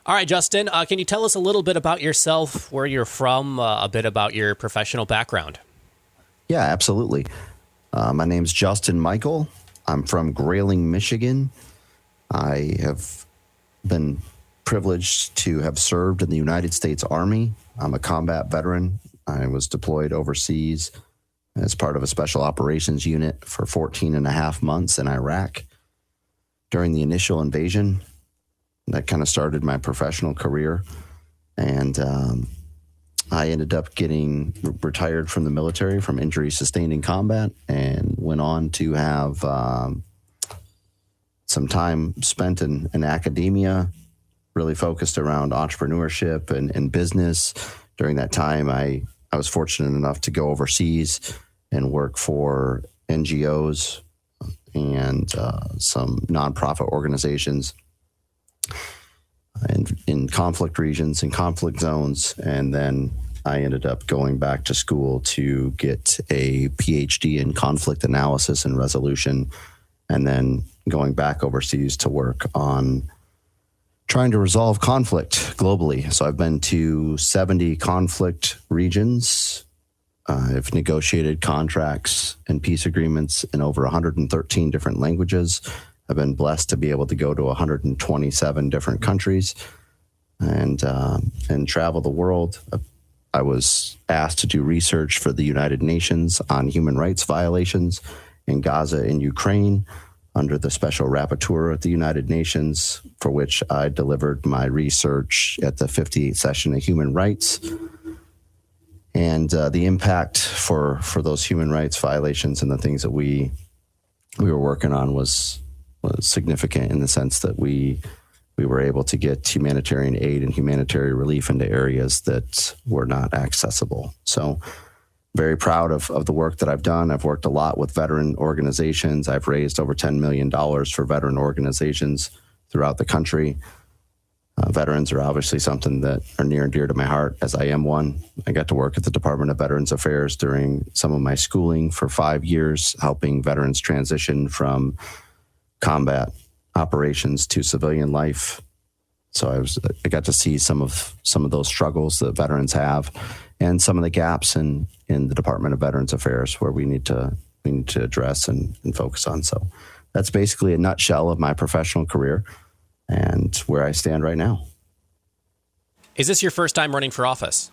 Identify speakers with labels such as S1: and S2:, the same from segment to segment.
S1: All right, Justin, can you tell us a little bit about yourself, where you're from, a bit about your professional background?
S2: Yeah, absolutely. My name's Justin Michal. I'm from Grayling, Michigan. I have been privileged to have served in the United States Army. I'm a combat veteran. I was deployed overseas as part of a special operations unit for 14 and a half months in Iraq. During the initial invasion, that kind of started my professional career. And I ended up getting retired from the military from injury sustained in combat and went on to have some time spent in academia, really focused around entrepreneurship and business. During that time, I was fortunate enough to go overseas and work for NGOs and some nonprofit organizations in conflict regions and conflict zones. And then I ended up going back to school to get a PhD in conflict analysis and resolution, and then going back overseas to work on trying to resolve conflict globally. So I've been to 70 conflict regions. I've negotiated contracts and peace agreements in over 113 different languages. I've been blessed to be able to go to 127 different countries and travel the world. I was asked to do research for the United Nations on human rights violations in Gaza and Ukraine under the Special Rapporteur at the United Nations, for which I delivered my research at the 58th session of human rights. And the impact for those human rights violations and the things that we were working on was significant in the sense that we were able to get humanitarian aid and humanitarian relief into areas that were not accessible. So very proud of the work that I've done. I've worked a lot with veteran organizations. I've raised over $10 million for veteran organizations throughout the country. Veterans are obviously something that are near and dear to my heart, as I am one. I got to work at the Department of Veterans Affairs during some of my schooling for 5 years, helping veterans transition from combat operations to civilian life. So I got to see some of those struggles that veterans have, and some of the gaps in the Department of Veterans Affairs where we need to address and focus on. So that's basically a nutshell of my professional career and where I stand right now.
S1: Is this your first time running for office?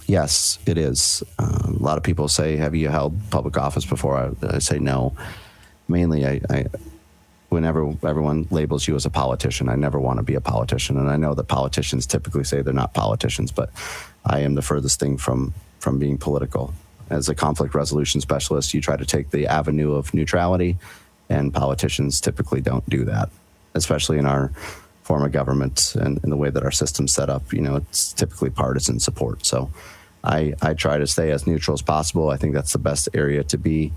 S2: Yes, it is. A lot of people say, have you held public office before? I say no. Mainly, whenever everyone labels you as a politician, I never want to be a politician. And I know that politicians typically say they're not politicians, but I am the furthest thing from being political. As a conflict resolution specialist, you try to take the avenue of neutrality, and politicians typically don't do that, especially in our form of government and in the way that our system's set up. You know, it's typically partisan support. So I try to stay as neutral as possible. I think that's the best area to be.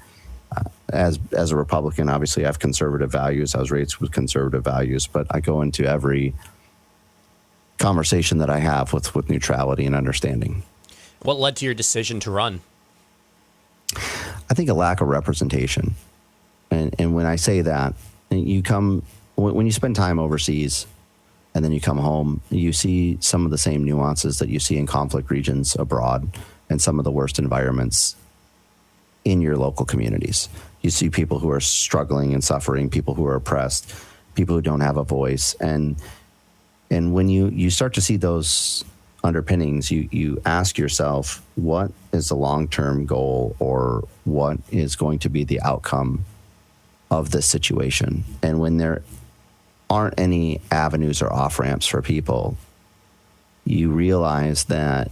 S2: As a Republican, obviously I have conservative values. I was raised with conservative values, but I go into every conversation that I have with neutrality and understanding.
S1: What led to your decision to run?
S2: I think a lack of representation. And when I say that, when you spend time overseas and then you come home, you see some of the same nuances that you see in conflict regions abroad and some of the worst environments in your local communities. You see people who are struggling and suffering, people who are oppressed, people who don't have a voice. And when you start to see those underpinnings, you ask yourself, what is the long-term goal, or what is going to be the outcome of this situation? And when there aren't any avenues or off-ramps for people, you realize that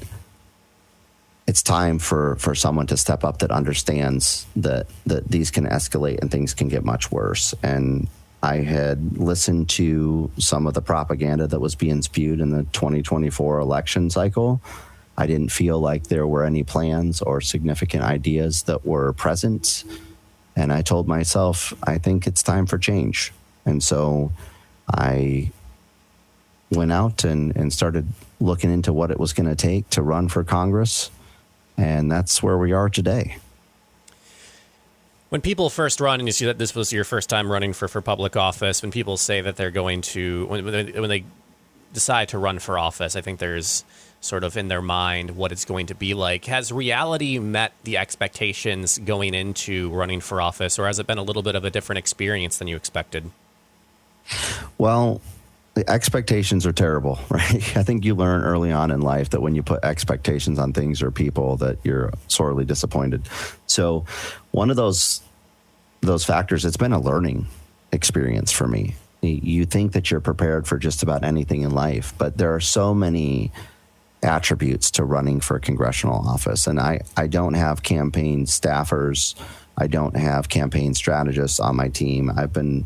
S2: it's time for someone to step up that understands that these can escalate and things can get much worse. And I had listened to some of the propaganda that was being spewed in the 2024 election cycle. I didn't feel like there were any plans or significant ideas that were present. And I told myself, I think it's time for change. And so I went out and started looking into what it was going to take to run for Congress. And that's where we are today.
S1: When people first run, and you see that this was your first time running for public office, when people say that they're going to, when they decide to run for office, I think there's sort of in their mind what it's going to be like. Has reality met the expectations going into running for office, or has it been a little bit of a different experience than you expected?
S2: Well, the expectations are terrible, right? I think you learn early on in life that when you put expectations on things or people, that you're sorely disappointed. So one of those factors, it's been a learning experience for me. You think that you're prepared for just about anything in life, but there are so many attributes to running for congressional office. And I don't have campaign staffers. I don't have campaign strategists on my team. I've been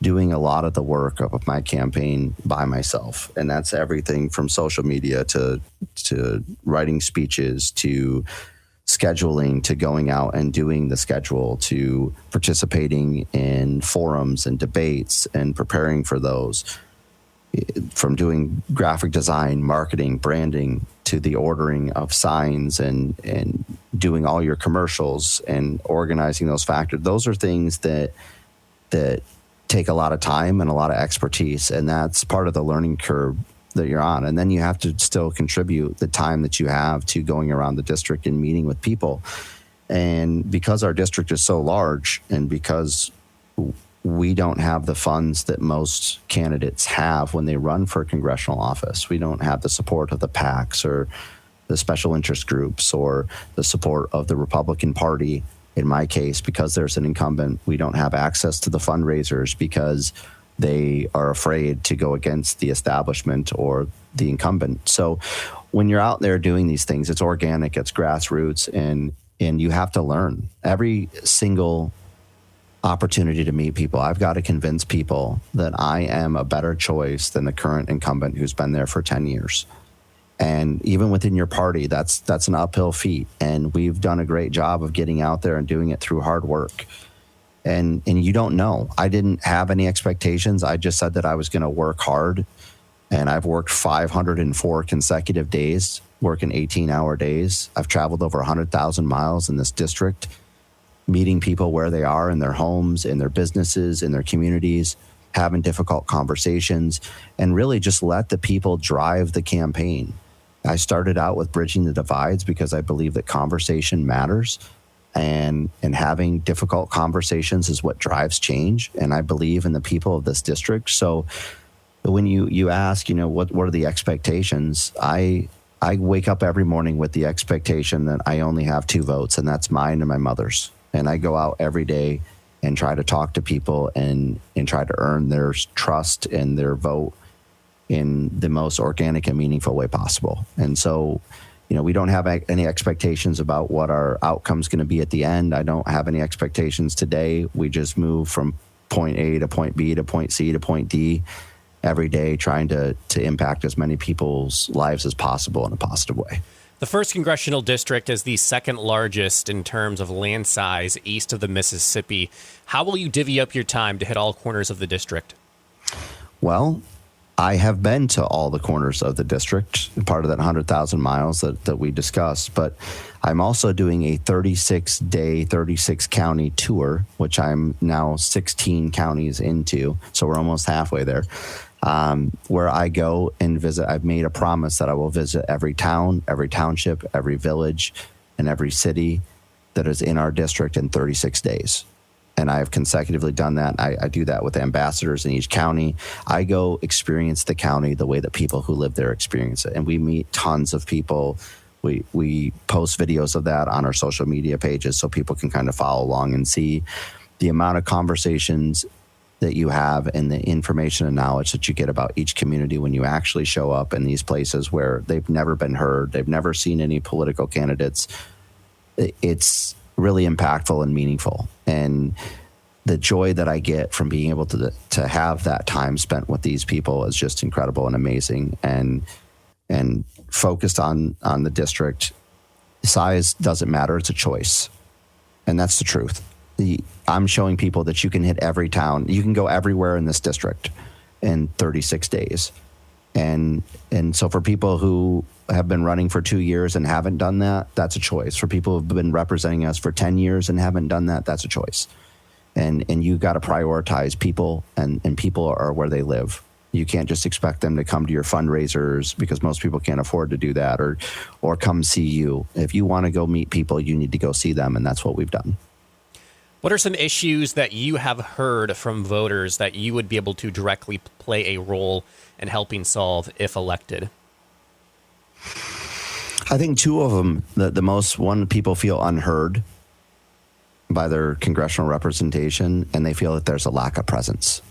S2: doing a lot of the work of my campaign by myself. And that's everything from social media to writing speeches, to scheduling, to going out and doing the schedule, to participating in forums and debates and preparing for those, from doing graphic design, marketing, branding, to the ordering of signs and doing all your commercials and organizing those factors. Those are things that take a lot of time and a lot of expertise, and that's part of the learning curve that you're on. And then you have to still contribute the time that you have to going around the district and meeting with people. And because our district is so large, and because we don't have the funds that most candidates have when they run for congressional office, we don't have the support of the PACs or the special interest groups or the support of the Republican Party. In my case, because there's an incumbent, we don't have access to the fundraisers because they are afraid to go against the establishment or the incumbent. So when you're out there doing these things, it's organic, it's grassroots, and you have to learn. Every single opportunity to meet people, I've got to convince people that I am a better choice than the current incumbent who's been there for 10 years. And even within your party, that's an uphill feat. And we've done a great job of getting out there and doing it through hard work. And you don't know. I didn't have any expectations. I just said that I was going to work hard. And I've worked 504 consecutive days, working 18-hour days. I've traveled over 100,000 miles in this district, meeting people where they are in their homes, in their businesses, in their communities, having difficult conversations, and really just let the people drive the campaign. I started out with bridging the divides because I believe that conversation matters, and having difficult conversations is what drives change. And I believe in the people of this district. So when you ask, what are the expectations? I wake up every morning with the expectation that I only have 2 votes, and that's mine and my mother's. And I go out every day and try to talk to people and try to earn their trust and their vote in the most organic and meaningful way possible. And so, we don't have any expectations about what our outcome's going to be at the end. I don't have any expectations today. We just move from point A to point B to point C to point D every day, trying to impact as many people's lives as possible in a positive way.
S1: The 1st Congressional District is the 2nd largest in terms of land size east of the Mississippi. How will you divvy up your time to hit all corners of the district? Well,
S2: I have been to all the corners of the district, part of that 100,000 miles that we discussed, but I'm also doing a 36-day, 36-county tour, which I'm now 16 counties into, so we're almost halfway there, where I go and visit. I've made a promise that I will visit every town, every township, every village, and every city that is in our district in 36 days. And I have consecutively done that. I do that with ambassadors in each county. I go experience the county the way that people who live there experience it. And we meet tons of people. We post videos of that on our social media pages so people can kind of follow along and see the amount of conversations that you have and the information and knowledge that you get about each community when you actually show up in these places where they've never been heard. They've never seen any political candidates. It's really impactful and meaningful. And the joy that I get from being able to have that time spent with these people is just incredible and amazing. And focused on the district. Size doesn't matter. It's a choice. And that's the truth. I'm showing people that you can hit every town. You can go everywhere in this district in 36 days. And so for people who have been running for 2 years and haven't done that, that's a choice. For people who've been representing us for 10 years and haven't done that, that's a choice. And you've got to prioritize people, and people are where they live. You can't just expect them to come to your fundraisers because most people can't afford to do that, or come see you. If you want to go meet people, you need to go see them, and that's what we've done.
S1: What are some issues that you have heard from voters that you would be able to directly play a role in helping solve if elected?
S2: I think two of them, the most one, people feel unheard by their congressional representation, and they feel that there's a lack of presence.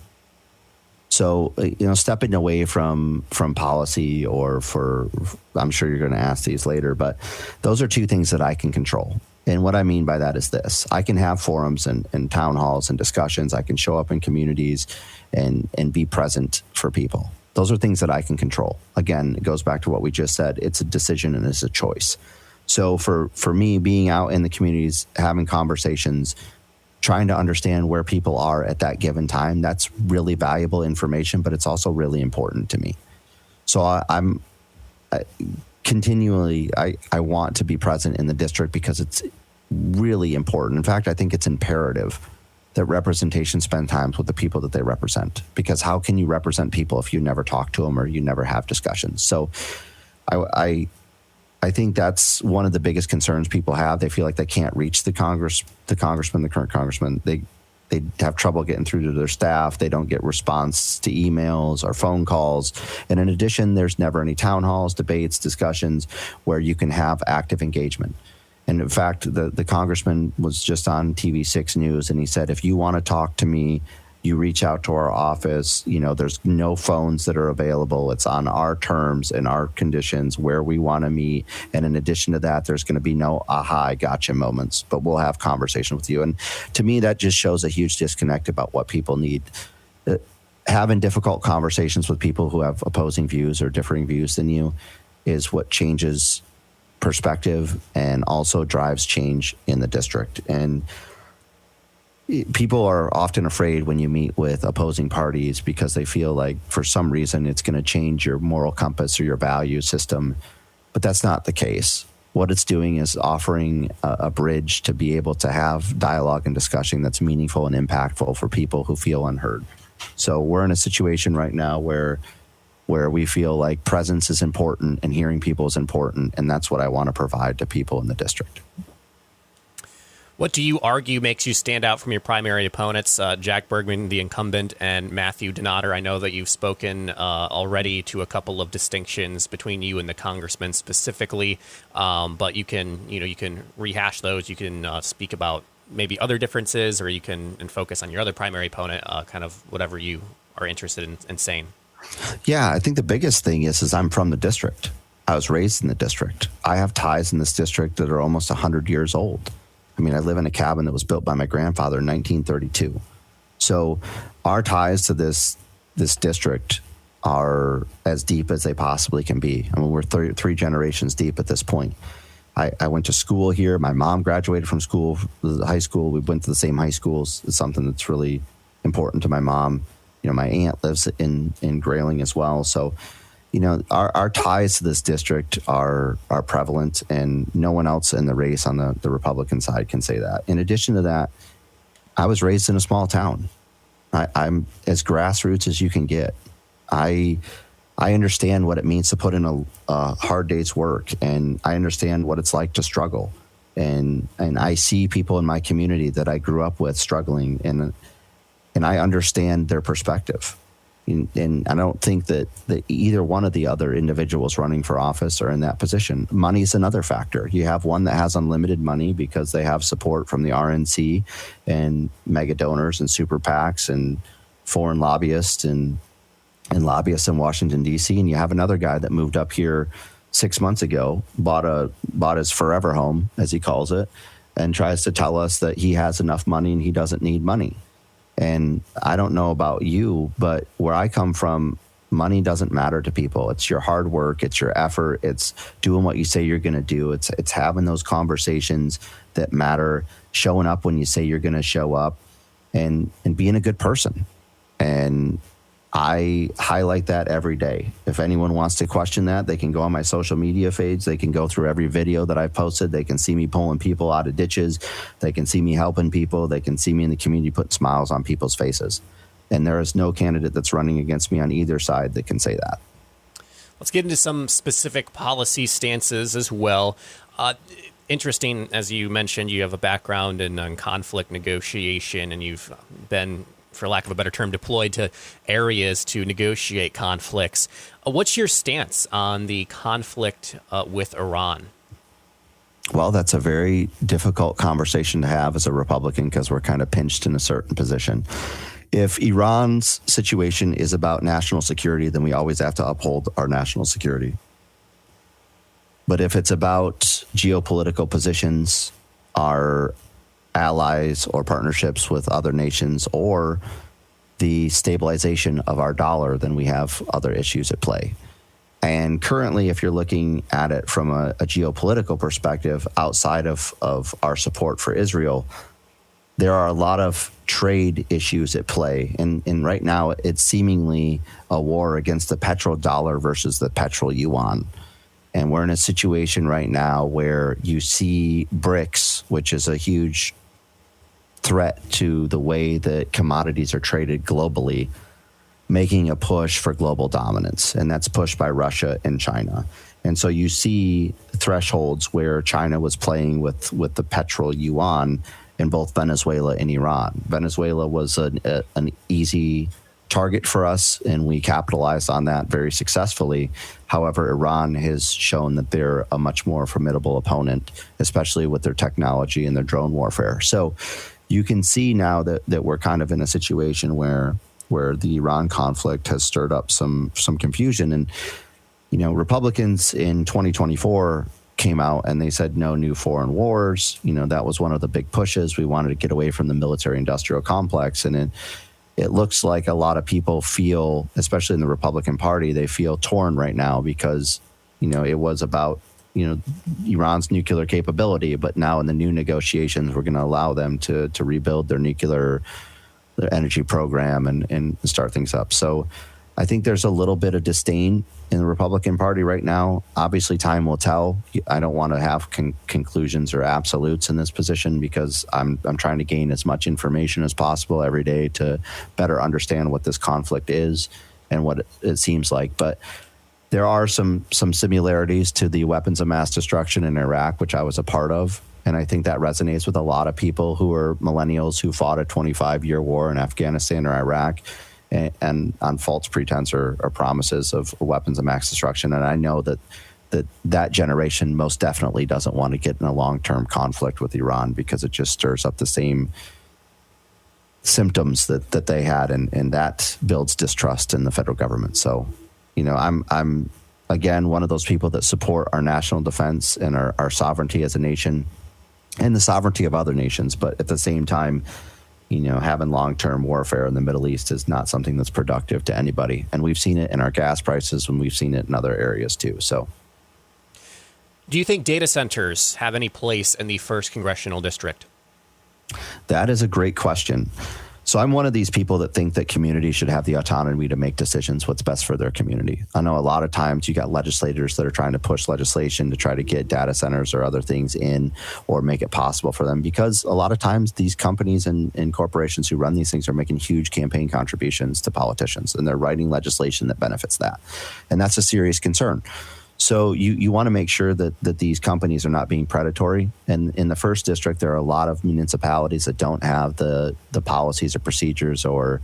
S2: So, stepping away from policy I'm sure you're going to ask these later, but those are two things that I can control. And what I mean by that is this: I can have forums and town halls and discussions. I can show up in communities and be present for people. Those are things that I can control. Again, it goes back to what we just said. It's a decision and it's a choice. So for me, being out in the communities, having conversations, trying to understand where people are at that given time, that's really valuable information, but it's also really important to me. So I want to be present in the district because it's really important. In fact, I think it's imperative that representation spend time with the people that they represent, because how can you represent people if you never talk to them or you never have discussions? So I think that's one of the biggest concerns people have. They feel like they can't reach the congressman, the current congressman. They have trouble getting through to their staff. They don't get response to emails or phone calls. And in addition, there's never any town halls, debates, discussions where you can have active engagement. And in fact, the congressman was just on TV6 News, and he said, if you want to talk to me, you reach out to our office. There's no phones that are available. It's on our terms and our conditions where we want to meet. And in addition to that, there's going to be no aha, I gotcha moments, but we'll have conversation with you. And to me, that just shows a huge disconnect about what people need. Having difficult conversations with people who have opposing views or differing views than you is what changes perspective and also drives change in the district. And people are often afraid when you meet with opposing parties because they feel like for some reason it's going to change your moral compass or your value system. But that's not the case. What it's doing is offering a bridge to be able to have dialogue and discussion that's meaningful and impactful for people who feel unheard. So we're in a situation right now where we feel like presence is important and hearing people is important, and that's what I want to provide to people in the district.
S1: What do you argue makes you stand out from your primary opponents, Jack Bergman, the incumbent, and Matthew Donater? I know that you've spoken already to a couple of distinctions between you and the congressman specifically, but you can rehash those. You can speak about maybe other differences, or you can focus on your other primary opponent, kind of whatever you are interested in saying.
S2: Yeah, I think the biggest thing is I'm from the district. I was raised in the district. I have ties in this district that are almost 100 years old. I mean, I live in a cabin that was built by my grandfather in 1932. So our ties to this district are as deep as they possibly can be. I mean, we're three generations deep at this point. I went to school here. My mom graduated from school, high school. We went to the same high schools. It's something that's really important to my mom. My aunt lives in Grayling as well. So, our ties to this district are prevalent, and no one else in the race on the Republican side can say that. In addition to that, I was raised in a small town. I'm as grassroots as you can get. I understand what it means to put in a hard day's work, and I understand what it's like to struggle. And I see people in my community that I grew up with struggling, and I understand their perspective. And I don't think that either one of the other individuals running for office are in that position. Money is another factor. You have one that has unlimited money because they have support from the RNC and mega donors and super PACs and foreign lobbyists and lobbyists in Washington, D.C. And you have another guy that moved up here 6 months ago, bought his forever home, as he calls it, and tries to tell us that he has enough money and he doesn't need money. And I don't know about you, but where I come from, money doesn't matter to people. It's your hard work. It's your effort. It's doing what you say you're going to do. It's having those conversations that matter, showing up when you say you're going to show up, and being a good person. And I highlight that every day. If anyone wants to question that, they can go on my social media page. They can go through every video that I've posted. They can see me pulling people out of ditches. They can see me helping people. They can see me in the community putting smiles on people's faces. And there is no candidate that's running against me on either side that can say that.
S1: Let's get into some specific policy stances as well. Interesting, as you mentioned, you have a background in conflict negotiation, and you've been, for lack of a better term, deployed to areas to negotiate conflicts. What's your stance on the conflict with Iran?
S2: Well, that's a very difficult conversation to have as a Republican because we're kind of pinched in a certain position. If Iran's situation is about national security, then we always have to uphold our national security. But if it's about geopolitical positions, our allies or partnerships with other nations, or the stabilization of our dollar, then we have other issues at play. And currently, if you're looking at it from a geopolitical perspective, outside of our support for Israel, there are a lot of trade issues at play. And right now, it's seemingly a war against the petrodollar versus the petro-yuan. And we're in a situation right now where you see BRICS, which is a huge threat to the way that commodities are traded globally, making a push for global dominance. And that's pushed by Russia and China. And so you see thresholds where China was playing with the petro-yuan in both Venezuela and Iran. Venezuela was an easy target for us, and we capitalized on that very successfully. However, Iran has shown that they're a much more formidable opponent, especially with their technology and their drone warfare. So you can see now that we're kind of in a situation where the Iran conflict has stirred up some confusion. And, you know, Republicans in 2024 came out and they said no new foreign wars. You know, that was one of the big pushes. We wanted to get away from the military-industrial complex. And it looks like a lot of people feel, especially in the Republican Party, they feel torn right now because, you know, it was about, you know, Iran's nuclear capability, but now in the new negotiations, we're going to allow them to rebuild their energy program and start things up. So I think there's a little bit of disdain in the Republican Party right now. Obviously, time will tell. I don't want to have conclusions or absolutes in this position because I'm trying to gain as much information as possible every day to better understand what this conflict is and what it seems like. But there are some similarities to the weapons of mass destruction in Iraq, which I was a part of. And I think that resonates with a lot of people who are millennials who fought a 25-year war in Afghanistan or Iraq and on false pretense or promises of weapons of mass destruction. And I know that generation most definitely doesn't want to get in a long-term conflict with Iran because it just stirs up the same symptoms that they had, and that builds distrust in the federal government. So, you know, I'm again one of those people that support our national defense and our sovereignty as a nation and the sovereignty of other nations. But at the same time, you know, having long-term warfare in the Middle East is not something that's productive to anybody. And we've seen it in our gas prices and we've seen it in other areas too. So
S1: do you think data centers have any place in the 1st Congressional District?
S2: That is a great question. So I'm one of these people that think that communities should have the autonomy to make decisions what's best for their community. I know a lot of times you got legislators that are trying to push legislation to try to get data centers or other things in or make it possible for them, because a lot of times these companies and corporations who run these things are making huge campaign contributions to politicians, and they're writing legislation that benefits that. And that's a serious concern. So you want to make sure that these companies are not being predatory. And in the 1st District, there are a lot of municipalities that don't have the policies or procedures or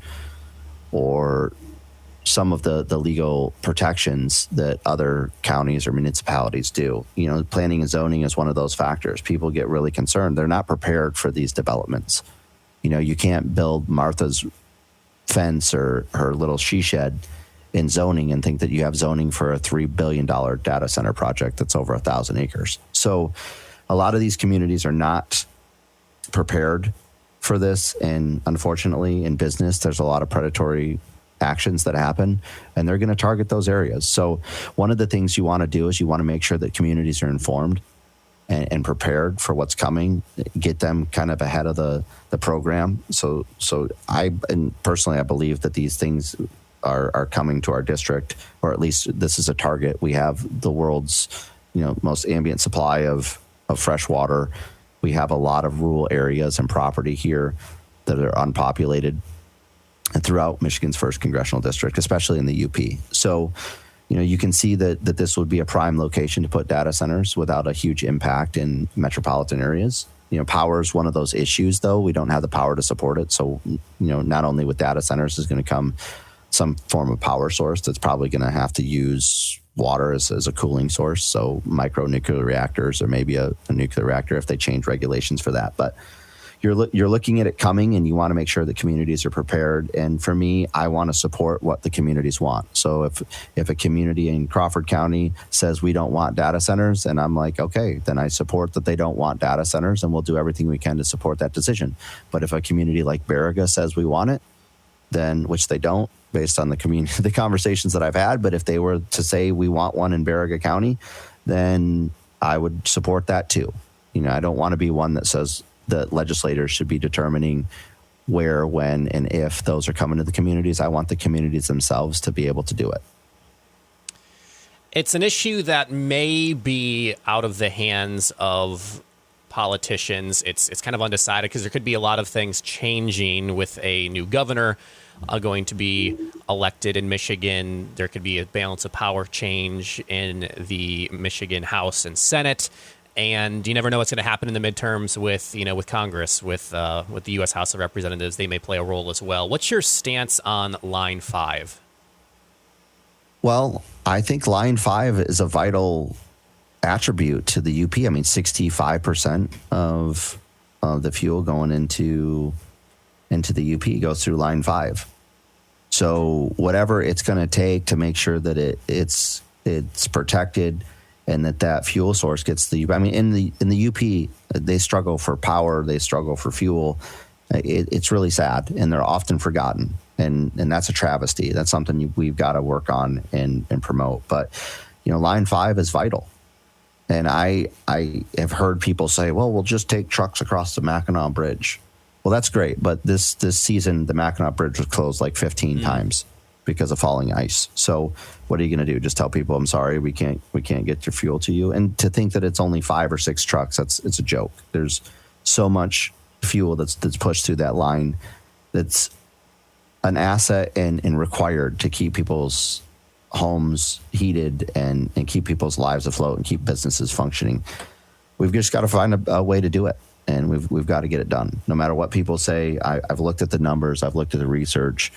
S2: some of the legal protections that other counties or municipalities do. You know, planning and zoning is one of those factors. People get really concerned. They're not prepared for these developments. You know, you can't build Martha's fence or her little she shed in zoning and think that you have zoning for a $3 billion data center project that's over 1,000 acres. So a lot of these communities are not prepared for this. And unfortunately, in business, there's a lot of predatory actions that happen, and they're going to target those areas. So one of the things you want to do is you want to make sure that communities are informed and prepared for what's coming, get them kind of ahead of the program. So personally, I believe that these things are coming to our district, or at least this is a target. We have the world's, you know, most ambient supply of fresh water. We have a lot of rural areas and property here that are unpopulated. and throughout Michigan's 1st congressional district, especially in the UP. So, you can see that this would be a prime location to put data centers without a huge impact in metropolitan areas. Power is one of those issues, though. We don't have the power to support it. So, not only with data centers is going to come some form of power source that's probably going to have to use water as a cooling source. So micro nuclear reactors, or maybe a nuclear reactor if they change regulations for that. But you're looking at it coming, and you want to make sure that communities are prepared. And for me, I want to support what the communities want. So if a community in Crawford County says we don't want data centers, and I'm like, okay, then I support that they don't want data centers, and we'll do everything we can to support that decision. But if a community like Baraga says we want it, then, which they don't, based on the conversations that I've had, but if they were to say we want one in Baraga County, then I would support that too. I don't want to be one that says that legislators should be determining where, when, and if those are coming to the communities. I want the communities themselves to be able to do it.
S1: It's an issue that may be out of the hands of politicians. It's kind of undecided because there could be a lot of things changing with a new governor going to be elected in Michigan. There could be a balance of power change in the Michigan House and Senate, and you never know what's going to happen in the midterms with Congress, with the U.S. House of Representatives. They may play a role as well. What's your stance on Line 5?
S2: Well, I think Line 5 is a vital attribute to the UP. I mean, 65% of the fuel going into the UP goes through Line 5. So whatever it's going to take to make sure that it's protected and that fuel source gets the. I mean, in the UP, they struggle for power, they struggle for fuel. It's really sad, and they're often forgotten, and that's a travesty. That's something we've got to work on and promote. But Line 5 is vital. And I have heard people say, well, we'll just take trucks across the Mackinac Bridge. Well, that's great. But this season, the Mackinac Bridge was closed like 15 times because of falling ice. So what are you going to do? Just tell people, I'm sorry, we can't get your fuel to you? And to think that it's only 5 or 6 trucks, it's a joke. There's so much fuel that's pushed through that line that's an asset and required to keep people's homes heated and keep people's lives afloat and keep businesses functioning. We've just got to find a way to do it, and we've got to get it done. No matter what people say, I've looked at the numbers, I've looked at the research.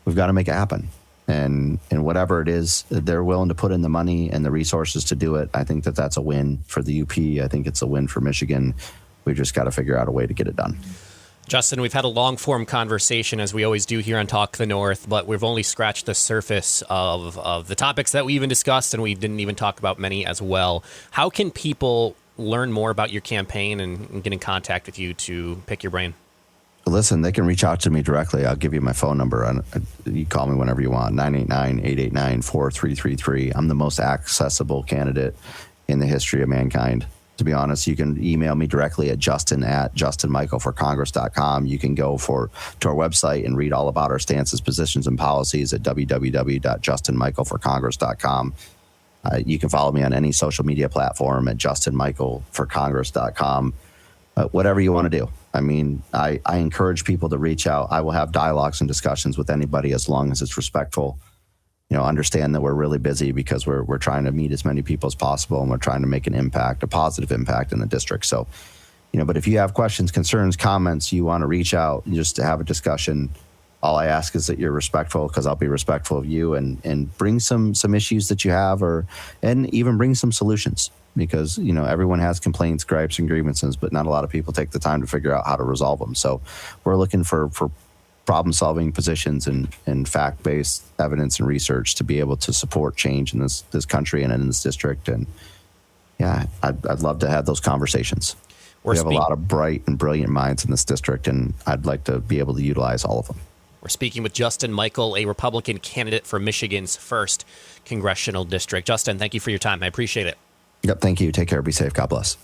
S2: We've got to make it happen, and whatever it is, they're willing to put in the money and the resources to do it. I think that's a win for the UP. I think it's a win for Michigan. We've just got to figure out a way to get it done.
S1: Justin, we've had a long-form conversation, as we always do here on Talk the North, but we've only scratched the surface of the topics that we even discussed, and we didn't even talk about many as well. How can people learn more about your campaign and get in contact with you to pick your brain?
S2: Listen, they can reach out to me directly. I'll give you my phone number. You call me whenever you want, 989-889-4333. I'm the most accessible candidate in the history of mankind. To be honest, you can email me directly at justin@justinmichalforcongress.com. You can go to our website and read all about our stances, positions, and policies at www.justinmichalforcongress.com. You can follow me on any social media platform at justinmichalforcongress.com. Whatever you want to do. I mean, I encourage people to reach out. I will have dialogues and discussions with anybody as long as it's respectful. Understand that we're really busy because we're trying to meet as many people as possible, and we're trying to make an impact, a positive impact in the district. So, but if you have questions, concerns, comments, you want to reach out just to have a discussion, all I ask is that you're respectful, because I'll be respectful of you, and bring some issues that you have, and even bring some solutions, because, everyone has complaints, gripes, and grievances, but not a lot of people take the time to figure out how to resolve them. So we're looking for problem-solving positions and fact-based evidence and research to be able to support change in this country and in this district. And yeah, I'd love to have those conversations. We have a lot of bright and brilliant minds in this district, and I'd like to be able to utilize all of them.
S1: We're speaking with Justin Michal, a Republican candidate for Michigan's 1st Congressional District. Justin, thank you for your time. I appreciate it.
S2: Yep, thank you. Take care. Be safe. God bless.